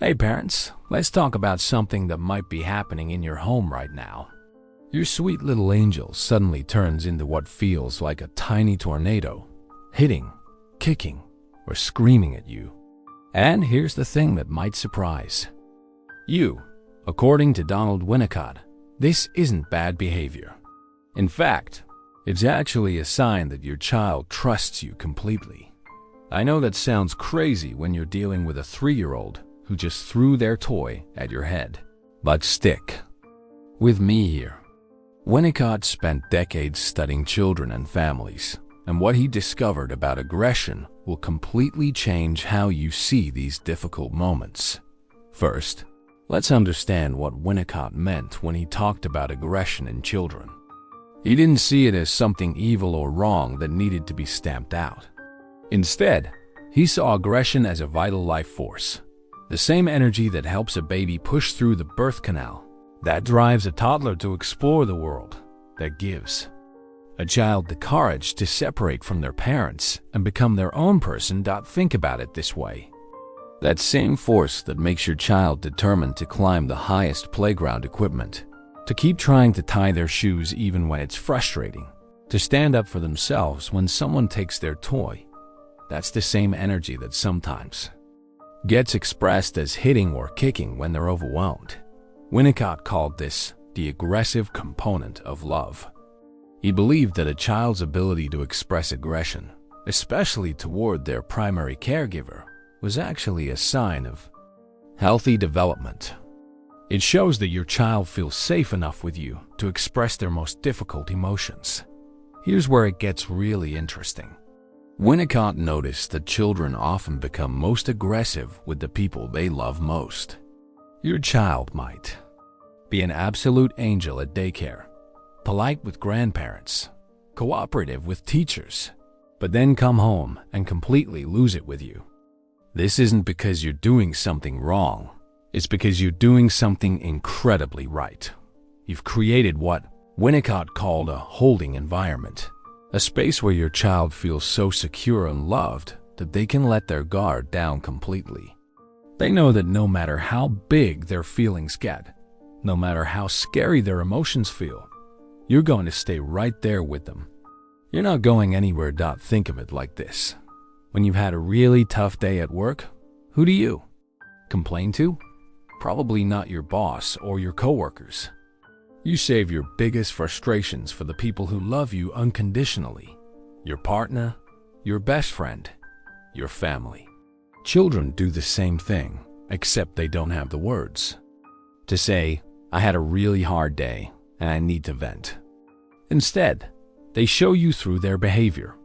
Hey parents, let's talk about something that might be happening in your home right now. Your sweet little angel suddenly turns into what feels like a tiny tornado, hitting, kicking, or screaming at you. And here's the thing that might surprise you. According to Donald Winnicott, this isn't bad behavior. In fact, it's actually a sign that your child trusts you completely. I know that sounds crazy when you're dealing with a 3-year-old who just threw their toy at your head. But stick with me here. Winnicott spent decades studying children and families, and what he discovered about aggression will completely change how you see these difficult moments. First, let's understand what Winnicott meant when he talked about aggression in children. He didn't see it as something evil or wrong that needed to be stamped out. Instead, he saw aggression as a vital life force, the same energy that helps a baby push through the birth canal, that drives a toddler to explore the world, that gives a child the courage to separate from their parents and become their own person. Think about it this way. That same force that makes your child determined to climb the highest playground equipment, to keep trying to tie their shoes even when it's frustrating, to stand up for themselves when someone takes their toy. That's the same energy that sometimes gets expressed as hitting or kicking when they're overwhelmed. Winnicott called this the aggressive component of love. He believed that a child's ability to express aggression, especially toward their primary caregiver, was actually a sign of healthy development. It shows that your child feels safe enough with you to express their most difficult emotions. Here's where it gets really interesting. Winnicott noticed that children often become most aggressive with the people they love most. Your child might be an absolute angel at daycare, polite with grandparents, cooperative with teachers, but then come home and completely lose it with you. This isn't because you're doing something wrong. It's because you're doing something incredibly right. You've created what Winnicott called a holding environment, a space where your child feels so secure and loved that they can let their guard down completely. They know that no matter how big their feelings get, no matter how scary their emotions feel, you're going to stay right there with them. You're not going anywhere. Think of it like this. When you've had a really tough day at work, who do you complain to? Probably not your boss or your coworkers. You save your biggest frustrations for the people who love you unconditionally. Your partner, your best friend, your family. Children do the same thing, except they don't have the words to say, I had a really hard day and I need to vent. Instead, they show you through their behavior.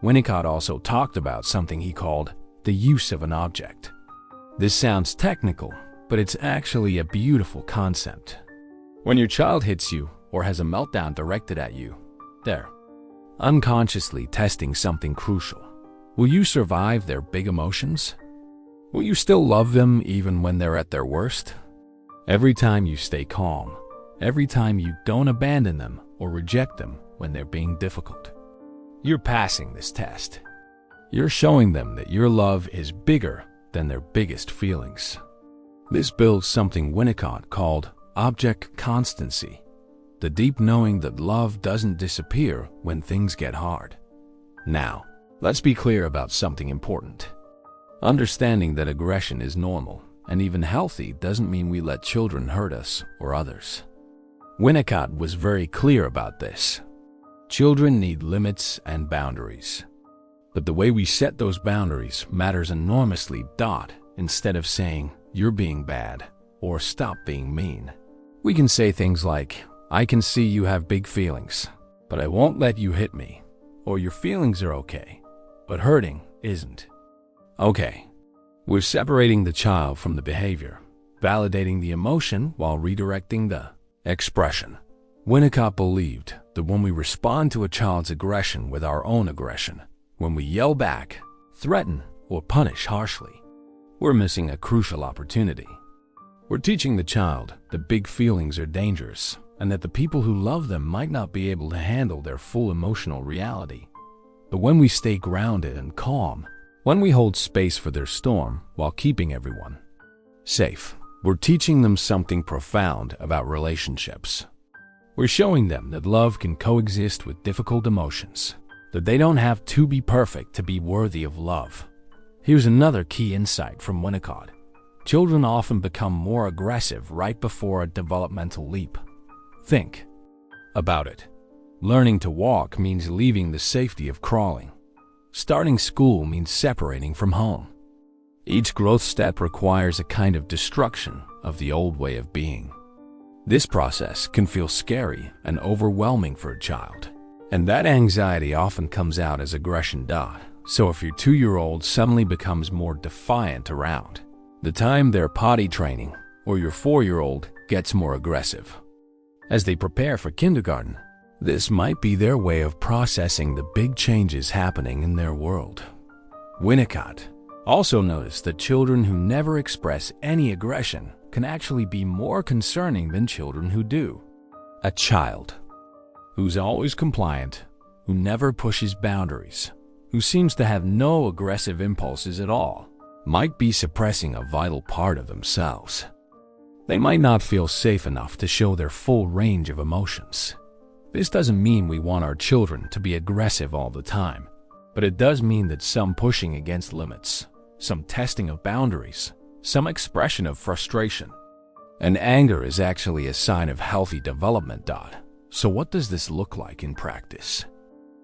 Winnicott also talked about something he called the use of an object. This sounds technical, but it's actually a beautiful concept. When your child hits you or has a meltdown directed at you, they're unconsciously testing something crucial. Will you survive their big emotions? Will you still love them even when they're at their worst? Every time you stay calm, every time you don't abandon them or reject them when they're being difficult, you're passing this test. You're showing them that your love is bigger than their biggest feelings. This builds something Winnicott called object constancy, the deep knowing that love doesn't disappear when things get hard. Now, let's be clear about something important. Understanding that aggression is normal and even healthy doesn't mean we let children hurt us or others. Winnicott was very clear about this. Children need limits and boundaries. But the way we set those boundaries matters enormously. Instead of saying, you're being bad, or stop being mean, we can say things like, I can see you have big feelings, but I won't let you hit me. Or your feelings are okay, but hurting isn't. Okay, we're separating the child from the behavior, validating the emotion while redirecting the expression. Winnicott believed that when we respond to a child's aggression with our own aggression, when we yell back, threaten, or punish harshly, we're missing a crucial opportunity. We're teaching the child that big feelings are dangerous and that the people who love them might not be able to handle their full emotional reality. But when we stay grounded and calm, when we hold space for their storm while keeping everyone safe. We're teaching them something profound about relationships. We're showing them that love can coexist with difficult emotions, that they don't have to be perfect to be worthy of love. Here's another key insight from Winnicott. Children often become more aggressive right before a developmental leap. Think about it. Learning to walk means leaving the safety of crawling. Starting school means separating from home. Each growth step requires a kind of destruction of the old way of being. This process can feel scary and overwhelming for a child, and that anxiety often comes out as aggression. So if your 2-year-old suddenly becomes more defiant around the time they're potty training, or your 4-year-old gets more aggressive as they prepare for kindergarten, this might be their way of processing the big changes happening in their world. Winnicott also noticed that children who never express any aggression can actually be more concerning than children who do. A child who's always compliant, who never pushes boundaries, who seems to have no aggressive impulses at all, might be suppressing a vital part of themselves. They might not feel safe enough to show their full range of emotions. This doesn't mean we want our children to be aggressive all the time, but it does mean that some pushing against limits, some testing of boundaries, some expression of frustration and anger is actually a sign of healthy development. So what does this look like in practice?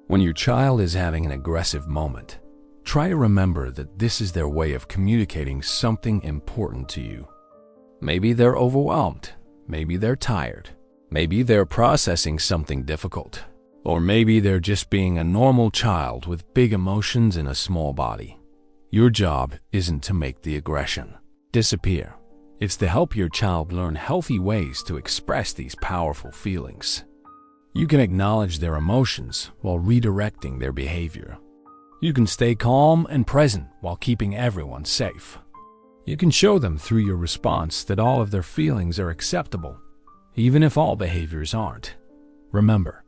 When your child is having an aggressive moment, try to remember that this is their way of communicating something important to you. Maybe they're overwhelmed, maybe they're tired, maybe they're processing something difficult, or maybe they're just being a normal child with big emotions in a small body. Your job isn't to make the aggression disappear. It's to help your child learn healthy ways to express these powerful feelings. You can acknowledge their emotions while redirecting their behavior. You can stay calm and present while keeping everyone safe. You can show them through your response that all of their feelings are acceptable, even if all behaviors aren't. Remember,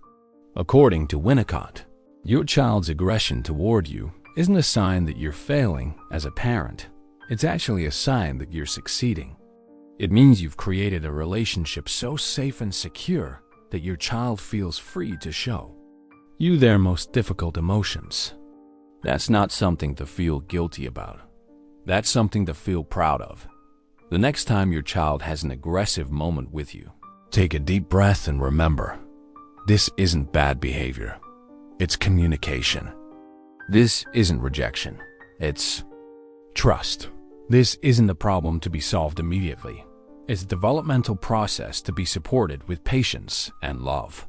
according to Winnicott, your child's aggression toward you isn't a sign that you're failing as a parent. It's actually a sign that you're succeeding. It means you've created a relationship so safe and secure that your child feels free to show you their most difficult emotions. That's not something to feel guilty about. That's something to feel proud of. The next time your child has an aggressive moment with you, take a deep breath and remember, this isn't bad behavior. It's communication. This isn't rejection. It's trust. This isn't a problem to be solved immediately. It's a developmental process to be supported with patience and love.